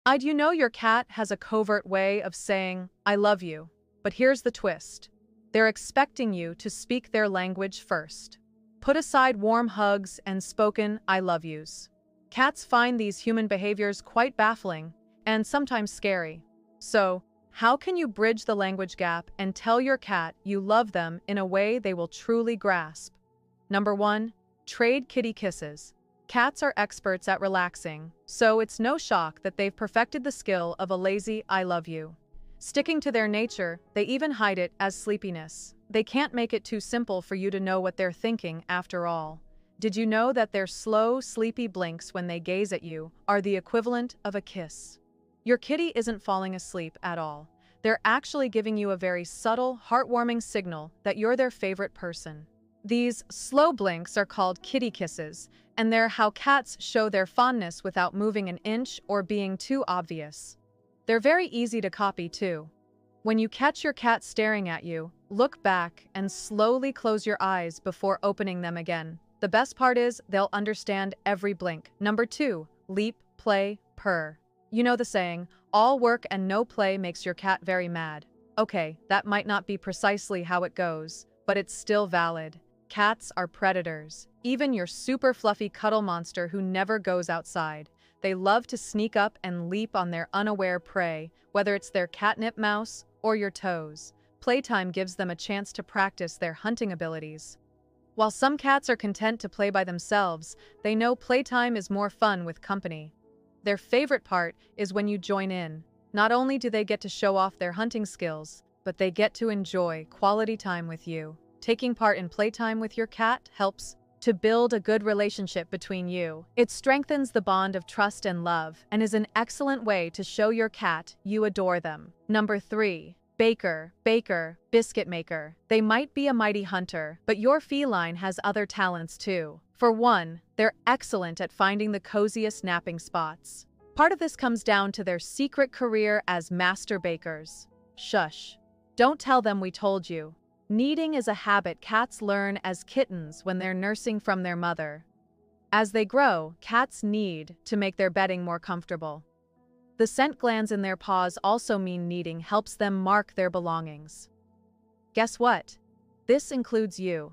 I'd you know your cat has a covert way of saying, I love you. But here's the twist. They're expecting you to speak their language first. Put aside warm hugs and spoken I love yous. Cats find these human behaviors quite baffling and sometimes scary. So, how can you bridge the language gap and tell your cat you love them in a way they will truly grasp? Number 1. Trade kitty kisses. Cats are experts at relaxing, so it's no shock that they've perfected the skill of a lazy I love you. Sticking to their nature, they even hide it as sleepiness. They can't make it too simple for you to know what they're thinking after all. Did you know that their slow, sleepy blinks when they gaze at you are the equivalent of a kiss? Your kitty isn't falling asleep at all. They're actually giving you a very subtle, heartwarming signal that you're their favorite person. These slow blinks are called kitty kisses, and they're how cats show their fondness without moving an inch or being too obvious. They're very easy to copy too. When you catch your cat staring at you, look back and slowly close your eyes before opening them again. The best part is they'll understand every blink. Number 2, leap, play, purr. You know the saying, all work and no play makes your cat very mad. Okay, that might not be precisely how it goes, but it's still valid. Cats are predators. Even your super fluffy cuddle monster who never goes outside. They love to sneak up and leap on their unaware prey, whether it's their catnip mouse or your toes. Playtime gives them a chance to practice their hunting abilities. While some cats are content to play by themselves, they know playtime is more fun with company. Their favorite part is when you join in. Not only do they get to show off their hunting skills, but they get to enjoy quality time with you. Taking part in playtime with your cat helps to build a good relationship between you. It strengthens the bond of trust and love and is an excellent way to show your cat you adore them. Number 3. Baker, biscuit maker. They might be a mighty hunter, but your feline has other talents too. For one, they're excellent at finding the coziest napping spots. Part of this comes down to their secret career as master bakers. Shush. Don't tell them we told you. Kneading is a habit cats learn as kittens when they're nursing from their mother. As they grow, cats knead to make their bedding more comfortable. The scent glands in their paws also mean kneading helps them mark their belongings. Guess what? This includes you.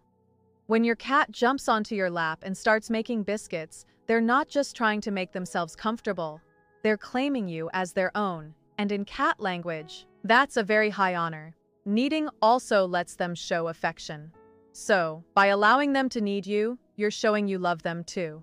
When your cat jumps onto your lap and starts making biscuits, they're not just trying to make themselves comfortable. They're claiming you as their own, and in cat language, that's a very high honor. Kneading also lets them show affection. So, by allowing them to knead you, you're showing you love them too.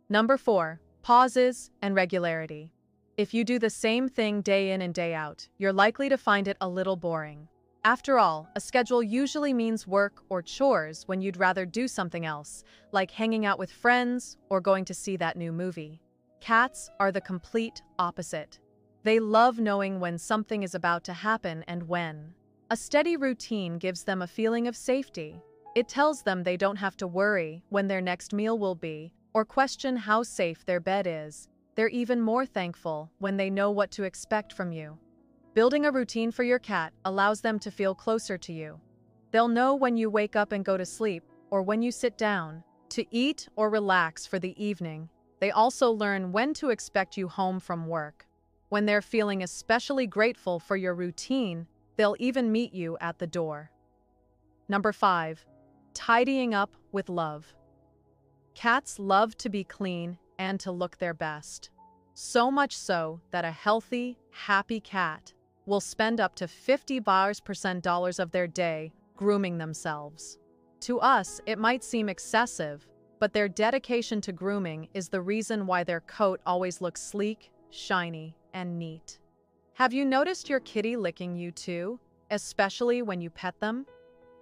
Number 4, pauses and regularity. If you do the same thing day in and day out, you're likely to find it a little boring. After all, a schedule usually means work or chores when you'd rather do something else, like hanging out with friends or going to see that new movie. Cats are the complete opposite. They love knowing when something is about to happen and when. A steady routine gives them a feeling of safety. It tells them they don't have to worry when their next meal will be or question how safe their bed is. They're even more thankful when they know what to expect from you. Building a routine for your cat allows them to feel closer to you. They'll know when you wake up and go to sleep, or when you sit down to eat or relax for the evening. They also learn when to expect you home from work. When they're feeling especially grateful for your routine, they'll even meet you at the door. Number 5, tidying up with love. Cats love to be clean and to look their best. So much so that a healthy, happy cat will spend up to $50% of their day grooming themselves. To us, it might seem excessive, but their dedication to grooming is the reason why their coat always looks sleek, shiny, and neat. Have you noticed your kitty licking you too, especially when you pet them?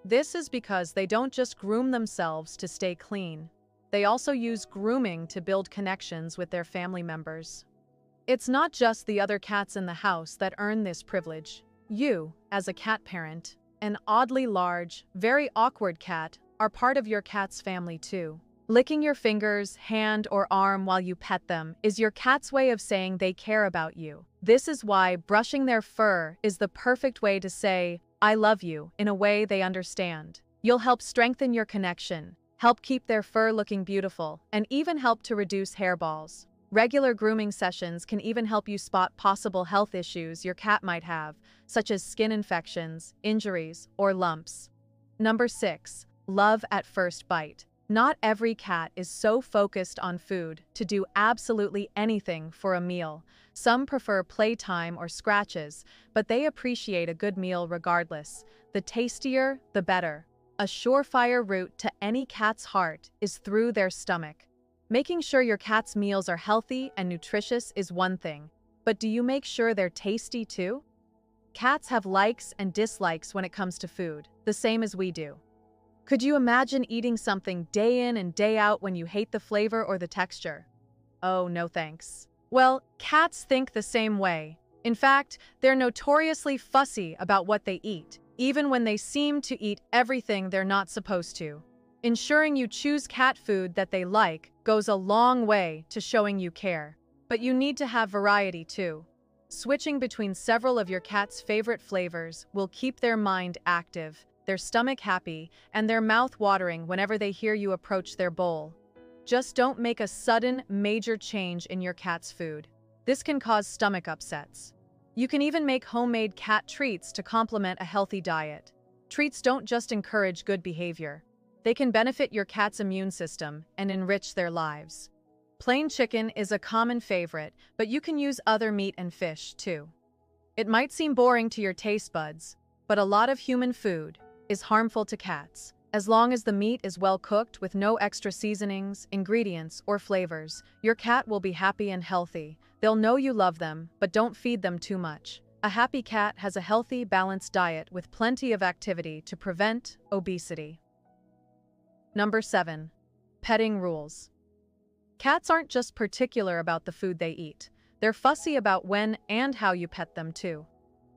This is because they don't just groom themselves to stay clean. They also use grooming to build connections with their family members. It's not just the other cats in the house that earn this privilege. You, as a cat parent, an oddly large, very awkward cat, are part of your cat's family too. Licking your fingers, hand, or arm while you pet them is your cat's way of saying they care about you. This is why brushing their fur is the perfect way to say, I love you, in a way they understand. You'll help strengthen your connection, help keep their fur looking beautiful, and even help to reduce hairballs. Regular grooming sessions can even help you spot possible health issues your cat might have, such as skin infections, injuries, or lumps. Number 6. Love at first bite. Not every cat is so focused on food to do absolutely anything for a meal. Some prefer playtime or scratches, but they appreciate a good meal regardless. The tastier, the better. A surefire route to any cat's heart is through their stomach. Making sure your cat's meals are healthy and nutritious is one thing, but do you make sure they're tasty too? Cats have likes and dislikes when it comes to food, the same as we do. Could you imagine eating something day in and day out when you hate the flavor or the texture? Oh, no thanks. Well, cats think the same way. In fact, they're notoriously fussy about what they eat, even when they seem to eat everything they're not supposed to. Ensuring you choose cat food that they like goes a long way to showing you care. But you need to have variety too. Switching between several of your cat's favorite flavors will keep their mind active, their stomach happy, and their mouth watering whenever they hear you approach their bowl. Just don't make a sudden, major change in your cat's food. This can cause stomach upsets. You can even make homemade cat treats to complement a healthy diet. Treats don't just encourage good behavior. They can benefit your cat's immune system and enrich their lives. Plain chicken is a common favorite, but you can use other meat and fish too. It might seem boring to your taste buds, but a lot of human food is harmful to cats. As long as the meat is well cooked with no extra seasonings, ingredients, or flavors, your cat will be happy and healthy. They'll know you love them, but don't feed them too much. A happy cat has a healthy, balanced diet with plenty of activity to prevent obesity. Number 7. Petting rules. Cats aren't just particular about the food they eat. They're fussy about when and how you pet them too.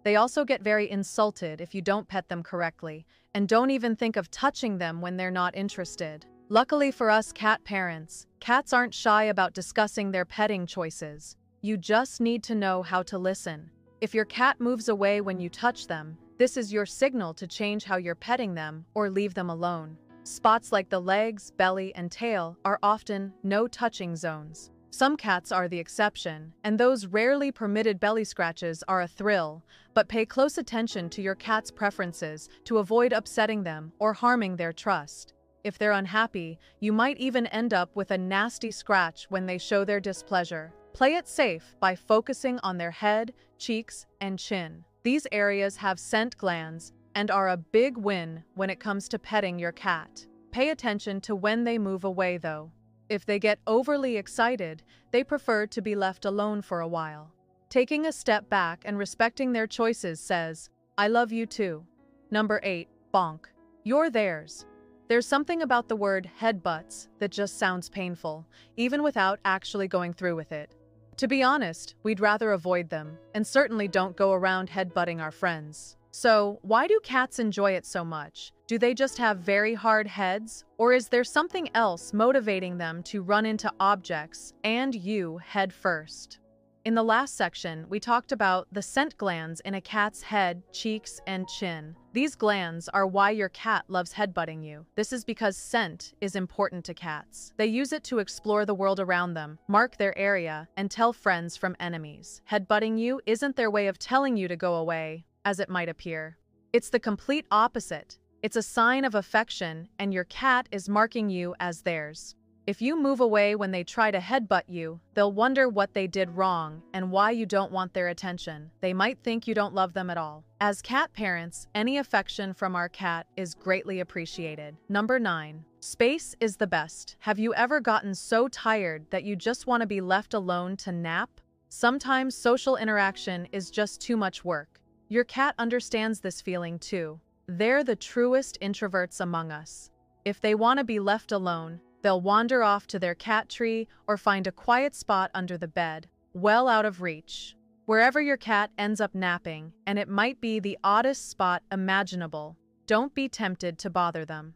They also get very insulted if you don't pet them correctly, and don't even think of touching them when they're not interested. Luckily for us cat parents, cats aren't shy about discussing their petting choices. You just need to know how to listen. If your cat moves away when you touch them, this is your signal to change how you're petting them or leave them alone. Spots like the legs, belly, and tail are often no-touching zones. Some cats are the exception, and those rarely permitted belly scratches are a thrill, but pay close attention to your cat's preferences to avoid upsetting them or harming their trust. If they're unhappy, you might even end up with a nasty scratch when they show their displeasure. Play it safe by focusing on their head, cheeks, and chin. These areas have scent glands and are a big win when it comes to petting your cat. Pay attention to when they move away though. If they get overly excited, they prefer to be left alone for a while. Taking a step back and respecting their choices says, "I love you too." Number 8. Bonk. You're theirs. There's something about the word headbutts that just sounds painful, even without actually going through with it. To be honest, we'd rather avoid them, and certainly don't go around headbutting our friends. So, why do cats enjoy it so much? Do they just have very hard heads? Or is there something else motivating them to run into objects and you head first? In the last section, we talked about the scent glands in a cat's head, cheeks, and chin. These glands are why your cat loves headbutting you. This is because scent is important to cats. They use it to explore the world around them, mark their area, and tell friends from enemies. Headbutting you isn't their way of telling you to go away, as it might appear. It's the complete opposite. It's a sign of affection, and your cat is marking you as theirs. If you move away when they try to headbutt you, they'll wonder what they did wrong and why you don't want their attention. They might think you don't love them at all. As cat parents, any affection from our cat is greatly appreciated. Number 9. Space is the best. Have you ever gotten so tired that you just want to be left alone to nap? Sometimes social interaction is just too much work. Your cat understands this feeling too. They're the truest introverts among us. If they want to be left alone, they'll wander off to their cat tree or find a quiet spot under the bed, well out of reach. Wherever your cat ends up napping, and it might be the oddest spot imaginable, don't be tempted to bother them.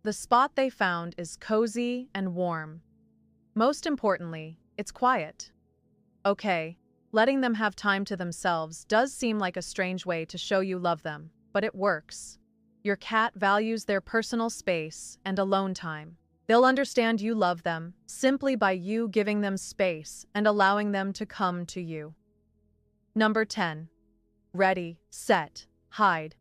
The spot they found is cozy and warm. Most importantly, it's quiet. Okay, letting them have time to themselves does seem like a strange way to show you love them, but it works. Your cat values their personal space and alone time. They'll understand you love them simply by you giving them space and allowing them to come to you. Number 10. Ready, set, hide.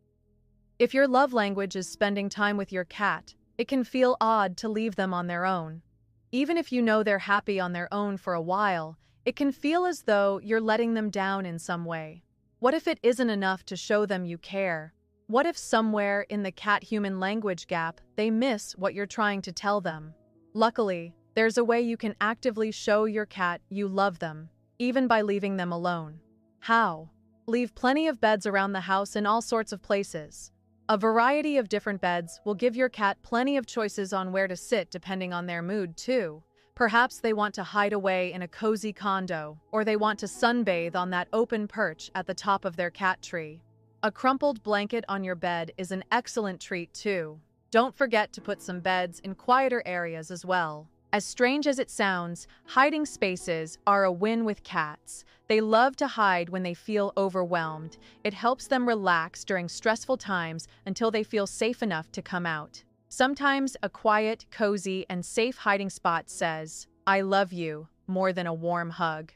If your love language is spending time with your cat, it can feel odd to leave them on their own. Even if you know they're happy on their own for a while, it can feel as though you're letting them down in some way. What if it isn't enough to show them you care? What if somewhere in the cat-human language gap, they miss what you're trying to tell them? Luckily, there's a way you can actively show your cat you love them, even by leaving them alone. How? Leave plenty of beds around the house in all sorts of places. A variety of different beds will give your cat plenty of choices on where to sit depending on their mood, too. Perhaps they want to hide away in a cozy condo, or they want to sunbathe on that open perch at the top of their cat tree. A crumpled blanket on your bed is an excellent treat, too. Don't forget to put some beds in quieter areas as well. As strange as it sounds, hiding spaces are a win with cats. They love to hide when they feel overwhelmed. It helps them relax during stressful times until they feel safe enough to come out. Sometimes a quiet, cozy, and safe hiding spot says, "I love you," more than a warm hug.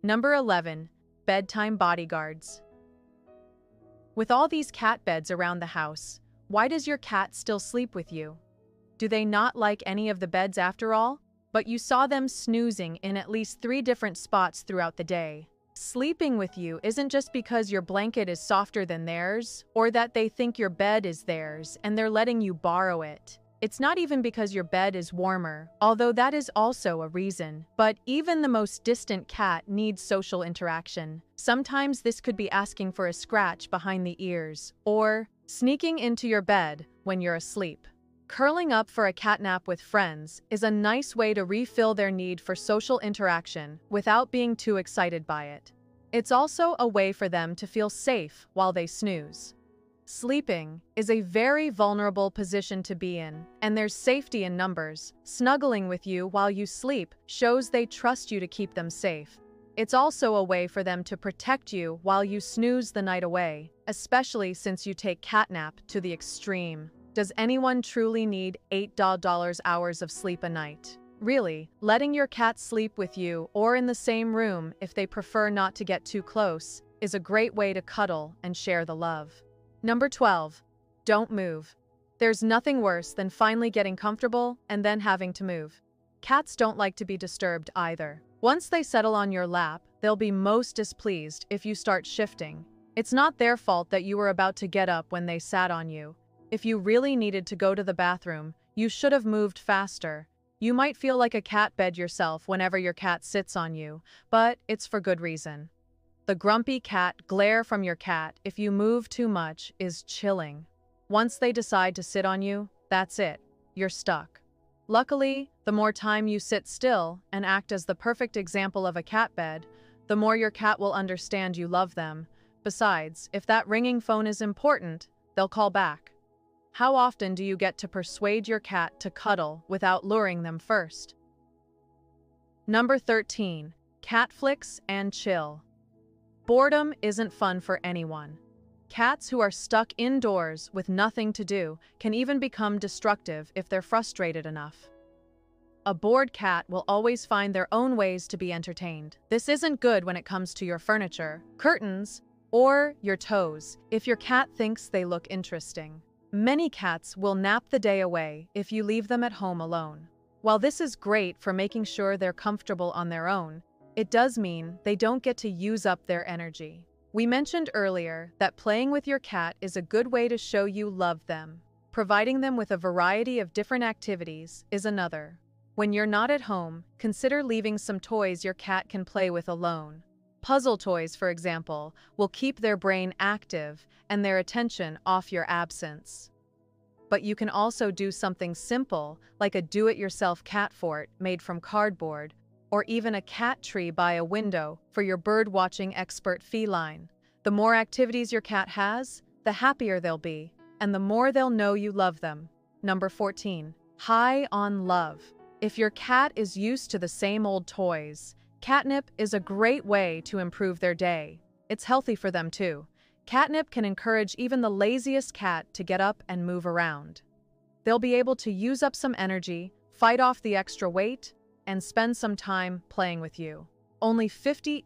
Number 11. Bedtime bodyguards. With all these cat beds around the house, why does your cat still sleep with you? Do they not like any of the beds after all? But you saw them snoozing in at least 3 different spots throughout the day. Sleeping with you isn't just because your blanket is softer than theirs, or that they think your bed is theirs and they're letting you borrow it. It's not even because your bed is warmer, although that is also a reason. But even the most distant cat needs social interaction. Sometimes this could be asking for a scratch behind the ears, or sneaking into your bed when you're asleep. Curling up for a catnap with friends is a nice way to refill their need for social interaction without being too excited by it. It's also a way for them to feel safe while they snooze. Sleeping is a very vulnerable position to be in, and there's safety in numbers. Snuggling with you while you sleep shows they trust you to keep them safe. It's also a way for them to protect you while you snooze the night away, especially since you take catnap to the extreme. Does anyone truly need $8 hours of sleep a night? Really, letting your cat sleep with you or in the same room if they prefer not to get too close is a great way to cuddle and share the love. Number 12. Don't move. There's nothing worse than finally getting comfortable and then having to move. Cats don't like to be disturbed either. Once they settle on your lap, they'll be most displeased if you start shifting. It's not their fault that you were about to get up when they sat on you. If you really needed to go to the bathroom, you should have moved faster. You might feel like a cat bed yourself whenever your cat sits on you, but it's for good reason. The grumpy cat glare from your cat if you move too much is chilling. Once they decide to sit on you, that's it. You're stuck. Luckily, the more time you sit still and act as the perfect example of a cat bed, the more your cat will understand you love them. Besides, if that ringing phone is important, they'll call back. How often do you get to persuade your cat to cuddle without luring them first? Number 13. Cat flicks and chill. Boredom isn't fun for anyone. Cats who are stuck indoors with nothing to do can even become destructive if they're frustrated enough. A bored cat will always find their own ways to be entertained. This isn't good when it comes to your furniture, curtains, or your toes if your cat thinks they look interesting. Many cats will nap the day away if you leave them at home alone. While this is great for making sure they're comfortable on their own, it does mean they don't get to use up their energy. We mentioned earlier that playing with your cat is a good way to show you love them. Providing them with a variety of different activities is another. When you're not at home, consider leaving some toys your cat can play with alone. Puzzle toys, for example, will keep their brain active and their attention off your absence. But you can also do something simple, like a do-it-yourself cat fort made from cardboard, or even a cat tree by a window for your bird-watching expert feline. The more activities your cat has, the happier they'll be, and the more they'll know you love them. Number 14. High on love. If your cat is used to the same old toys, catnip is a great way to improve their day. It's healthy for them too. Catnip can encourage even the laziest cat to get up and move around. They'll be able to use up some energy, fight off the extra weight, and spend some time playing with you. Only 50%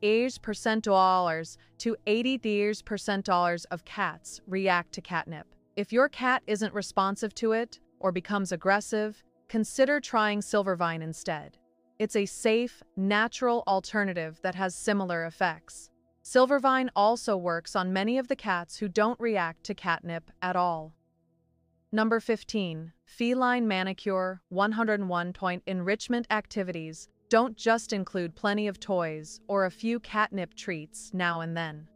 to 80% of cats react to catnip. If your cat isn't responsive to it or becomes aggressive, consider trying Silvervine instead. It's a safe, natural alternative that has similar effects. Silvervine also works on many of the cats who don't react to catnip at all. Number 15. Feline manicure 101-point enrichment activities don't just include plenty of toys or a few catnip treats now and then.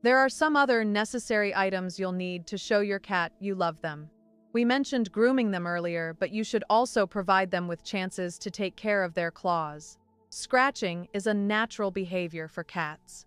There are some other necessary items you'll need to show your cat you love them. We mentioned grooming them earlier, but you should also provide them with chances to take care of their claws. Scratching is a natural behavior for cats.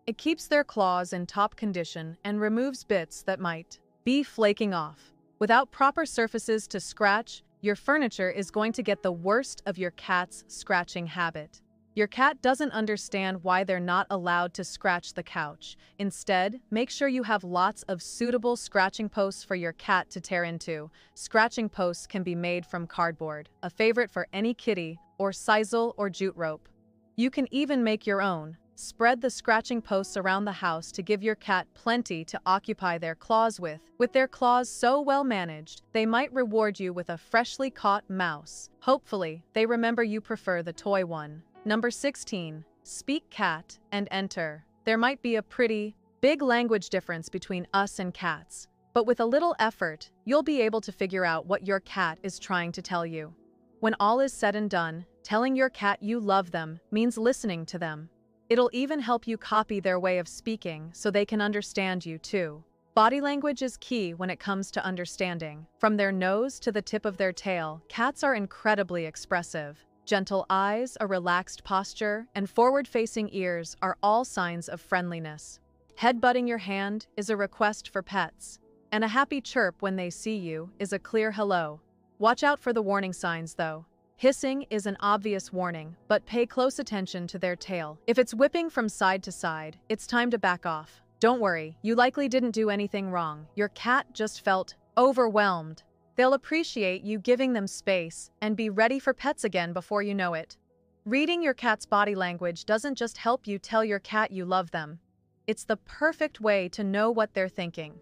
It keeps their claws in top condition and removes bits that might be flaking off. Without proper surfaces to scratch, your furniture is going to get the worst of your cat's scratching habit. Your cat doesn't understand why they're not allowed to scratch the couch. Instead, make sure you have lots of suitable scratching posts for your cat to tear into. Scratching posts can be made from cardboard, a favorite for any kitty, or sisal or jute rope. You can even make your own. Spread the scratching posts around the house to give your cat plenty to occupy their claws with. With their claws so well managed, they might reward you with a freshly caught mouse. Hopefully, they remember you prefer the toy one. Number 16. Speak cat and enter. There might be a pretty big language difference between us and cats, but with a little effort, you'll be able to figure out what your cat is trying to tell you. When all is said and done, telling your cat you love them means listening to them. It'll even help you copy their way of speaking so they can understand you too. Body language is key when it comes to understanding. From their nose to the tip of their tail, cats are incredibly expressive. Gentle eyes, a relaxed posture, and forward-facing ears are all signs of friendliness. Headbutting your hand is a request for pets, and a happy chirp when they see you is a clear hello. Watch out for the warning signs, though. Hissing is an obvious warning, but pay close attention to their tail. If it's whipping from side to side, it's time to back off. Don't worry, you likely didn't do anything wrong. Your cat just felt overwhelmed. They'll appreciate you giving them space and be ready for pets again before you know it. Reading your cat's body language doesn't just help you tell your cat you love them. It's the perfect way to know what they're thinking.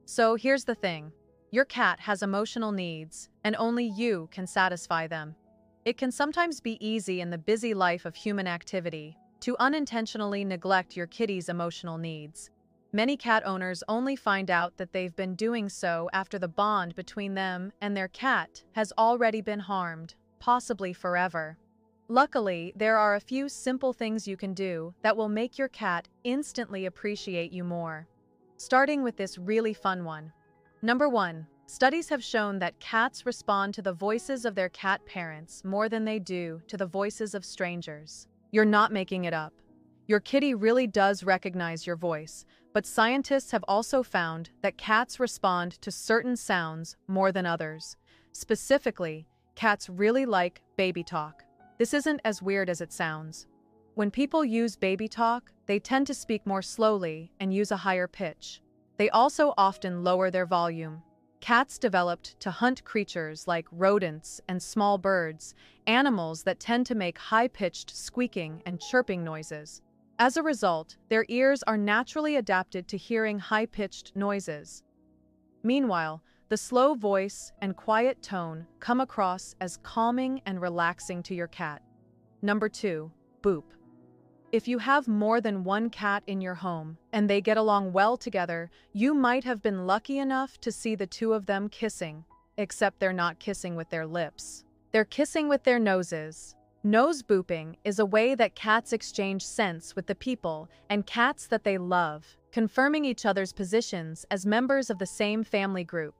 So here's the thing. Your cat has emotional needs, and only you can satisfy them. It can sometimes be easy in the busy life of human activity to unintentionally neglect your kitty's emotional needs. Many cat owners only find out that they've been doing so after the bond between them and their cat has already been harmed, possibly forever. Luckily, there are a few simple things you can do that will make your cat instantly appreciate you more. Starting with this really fun one. Number 1. Studies have shown that cats respond to the voices of their cat parents more than they do to the voices of strangers. You're not making it up. Your kitty really does recognize your voice, but scientists have also found that cats respond to certain sounds more than others. Specifically, cats really like baby talk. This isn't as weird as it sounds. When people use baby talk, they tend to speak more slowly and use a higher pitch. They also often lower their volume. Cats developed to hunt creatures like rodents and small birds, animals that tend to make high-pitched squeaking and chirping noises. As a result, their ears are naturally adapted to hearing high-pitched noises. Meanwhile, the slow voice and quiet tone come across as calming and relaxing to your cat. Number 2. Boop. If you have more than one cat in your home and they get along well together, you might have been lucky enough to see the two of them kissing, except they're not kissing with their lips. They're kissing with their noses. Nose booping is a way that cats exchange scents with the people and cats that they love, confirming each other's positions as members of the same family group.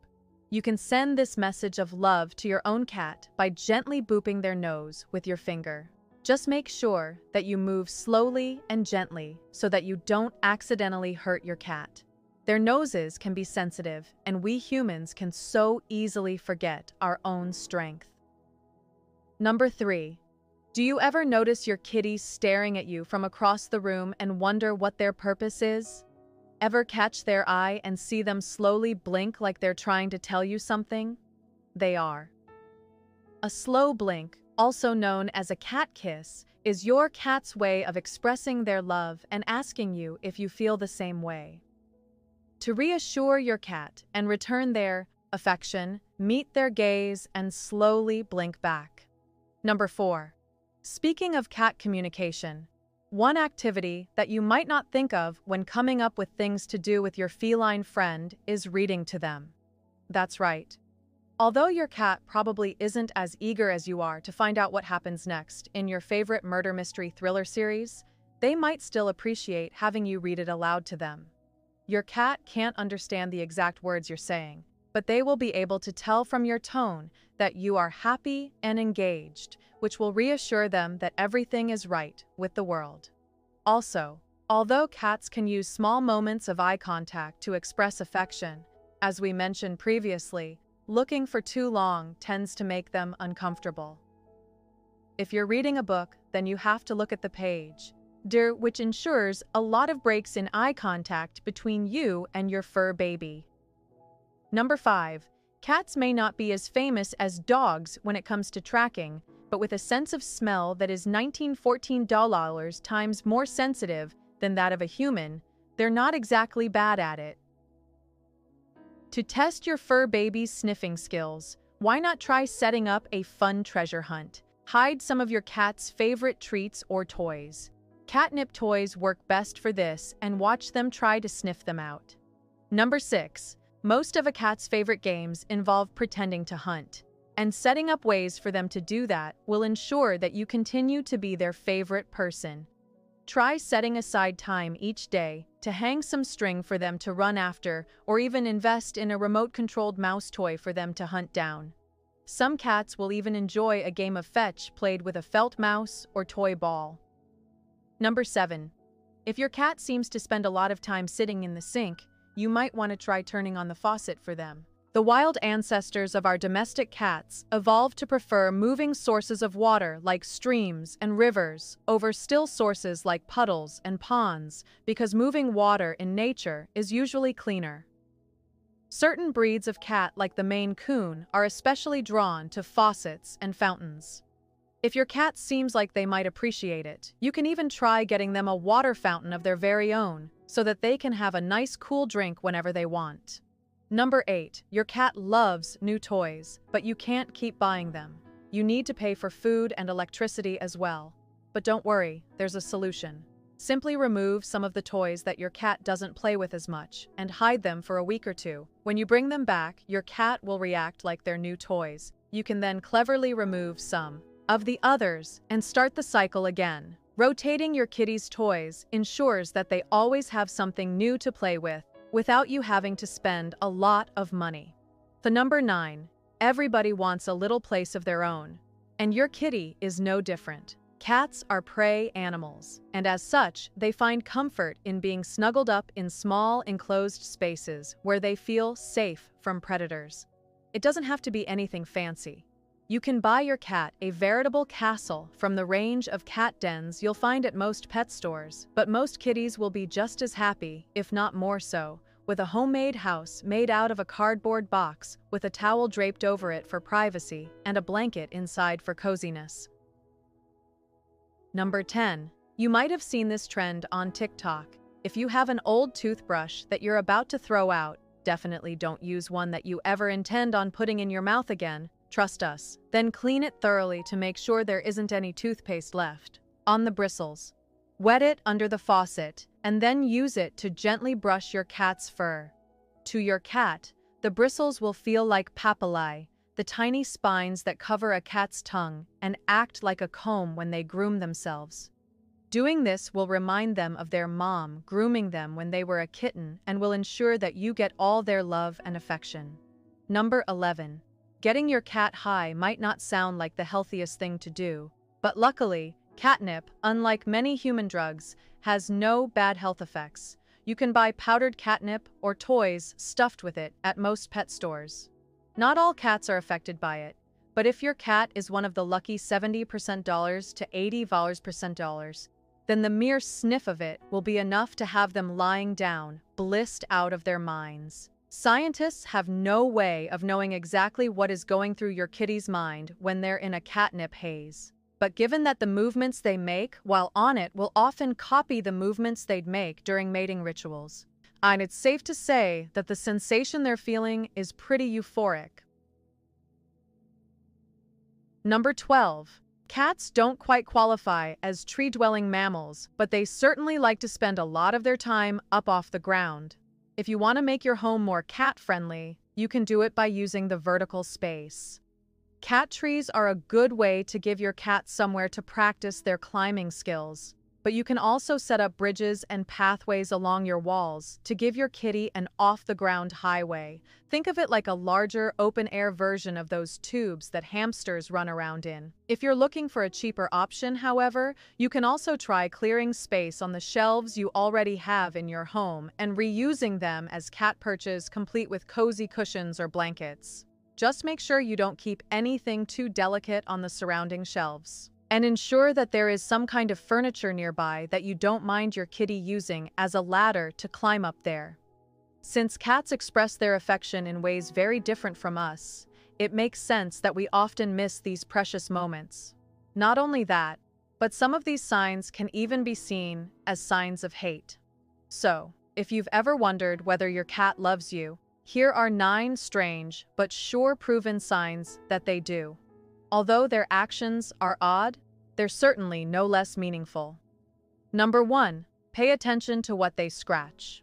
You can send this message of love to your own cat by gently booping their nose with your finger. Just make sure that you move slowly and gently so that you don't accidentally hurt your cat. Their noses can be sensitive, and we humans can so easily forget our own strength. Number 3. Do you ever notice your kitty staring at you from across the room and wonder what their purpose is? Ever catch their eye and see them slowly blink like they're trying to tell you something? they are. A slow blink, also known as a cat kiss, is your cat's way of expressing their love and asking you if you feel the same way. To reassure your cat and return their affection, meet their gaze and slowly blink back. Number 4. Speaking of cat communication, one activity that you might not think of when coming up with things to do with your feline friend is reading to them. That's right. Although your cat probably isn't as eager as you are to find out what happens next in your favorite murder mystery thriller series, they might still appreciate having you read it aloud to them. Your cat can't understand the exact words you're saying, but they will be able to tell from your tone that you are happy and engaged, which will reassure them that everything is right with the world. Also, although cats can use small moments of eye contact to express affection, as we mentioned previously, looking for too long tends to make them uncomfortable. If you're reading a book, then you have to look at the page, which ensures a lot of breaks in eye contact between you and your fur baby. Number 5. Cats may not be as famous as dogs when it comes to tracking, but with a sense of smell that is 1914 times more sensitive than that of a human, they're not exactly bad at it. To test your fur baby's sniffing skills, why not try setting up a fun treasure hunt? Hide some of your cat's favorite treats or toys. Catnip toys work best for this, and watch them try to sniff them out. Number 6. Most of a cat's favorite games involve pretending to hunt, and setting up ways for them to do that will ensure that you continue to be their favorite person. Try setting aside time each day to hang some string for them to run after, or even invest in a remote-controlled mouse toy for them to hunt down. Some cats will even enjoy a game of fetch played with a felt mouse or toy ball. Number 7. If your cat seems to spend a lot of time sitting in the sink, you might want to try turning on the faucet for them. The wild ancestors of our domestic cats evolved to prefer moving sources of water like streams and rivers over still sources like puddles and ponds because moving water in nature is usually cleaner. Certain breeds of cat, like the Maine Coon, are especially drawn to faucets and fountains. If your cat seems like they might appreciate it, you can even try getting them a water fountain of their very own so that they can have a nice cool drink whenever they want. Number 8. Your cat loves new toys, but you can't keep buying them. You need to pay for food and electricity as well. But don't worry, there's a solution. Simply remove some of the toys that your cat doesn't play with as much and hide them for a week or two. When you bring them back, your cat will react like they're new toys. You can then cleverly remove some of the others and start the cycle again. Rotating your kitty's toys ensures that they always have something new to play with without you having to spend a lot of money. The number 9. Everybody wants a little place of their own, and your kitty is no different. Cats are prey animals, and as such, they find comfort in being snuggled up in small, enclosed spaces where they feel safe from predators. It doesn't have to be anything fancy. You can buy your cat a veritable castle from the range of cat dens you'll find at most pet stores, but most kitties will be just as happy, if not more so, with a homemade house made out of a cardboard box with a towel draped over it for privacy and a blanket inside for coziness. Number 10. You might have seen this trend on TikTok. If you have an old toothbrush that you're about to throw out, definitely don't use one that you ever intend on putting in your mouth again. Trust us. Then clean it thoroughly to make sure there isn't any toothpaste left on the bristles. Wet it under the faucet, and then use it to gently brush your cat's fur. To your cat, the bristles will feel like papillae, the tiny spines that cover a cat's tongue and act like a comb when they groom themselves. Doing this will remind them of their mom grooming them when they were a kitten and will ensure that you get all their love and affection. Number 11. Getting your cat high might not sound like the healthiest thing to do, but luckily, catnip, unlike many human drugs, has no bad health effects. You can buy powdered catnip or toys stuffed with it at most pet stores. Not all cats are affected by it, but if your cat is one of the lucky 70% dollars to 80% dollars, then the mere sniff of it will be enough to have them lying down, blissed out of their minds. Scientists have no way of knowing exactly what is going through your kitty's mind when they're in a catnip haze. But given that the movements they make while on it will often copy the movements they'd make during mating rituals, and it's safe to say that the sensation they're feeling is pretty euphoric. Number 12. Cats don't quite qualify as tree-dwelling mammals, but they certainly like to spend a lot of their time up off the ground. If you want to make your home more cat-friendly, you can do it by using the vertical space. Cat trees are a good way to give your cat somewhere to practice their climbing skills, but you can also set up bridges and pathways along your walls to give your kitty an off-the-ground highway. Think of it like a larger, open-air version of those tubes that hamsters run around in. If you're looking for a cheaper option, however, you can also try clearing space on the shelves you already have in your home and reusing them as cat perches complete with cozy cushions or blankets. Just make sure you don't keep anything too delicate on the surrounding shelves. And ensure that there is some kind of furniture nearby that you don't mind your kitty using as a ladder to climb up there. Since cats express their affection in ways very different from us, it makes sense that we often miss these precious moments. Not only that, but some of these signs can even be seen as signs of hate. So, if you've ever wondered whether your cat loves you, here are 9 strange but sure proven signs that they do. Although their actions are odd, they're certainly no less meaningful. Number 1. Pay attention to what they scratch.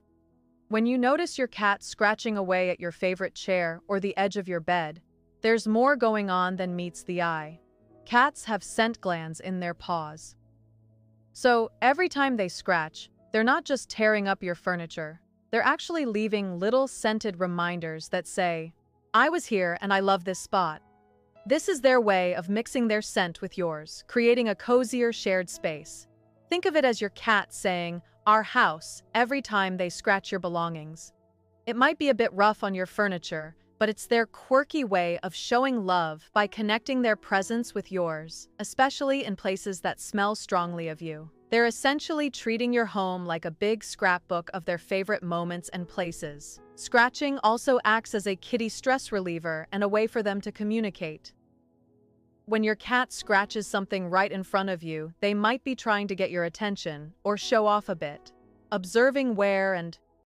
When you notice your cat scratching away at your favorite chair or the edge of your bed, there's more going on than meets the eye. Cats have scent glands in their paws. So, every time they scratch, they're not just tearing up your furniture, they're actually leaving little scented reminders that say, "I was here and I love this spot." This is their way of mixing their scent with yours, creating a cozier shared space. Think of it as your cat saying, "Our house," every time they scratch your belongings. It might be a bit rough on your furniture, but it's their quirky way of showing love by connecting their presence with yours, especially in places that smell strongly of you. They're essentially treating your home like a big scrapbook of their favorite moments and places. Scratching also acts as a kitty stress reliever and a way for them to communicate. When your cat scratches something right in front of you, they might be trying to get your attention or show off a bit. Observing where and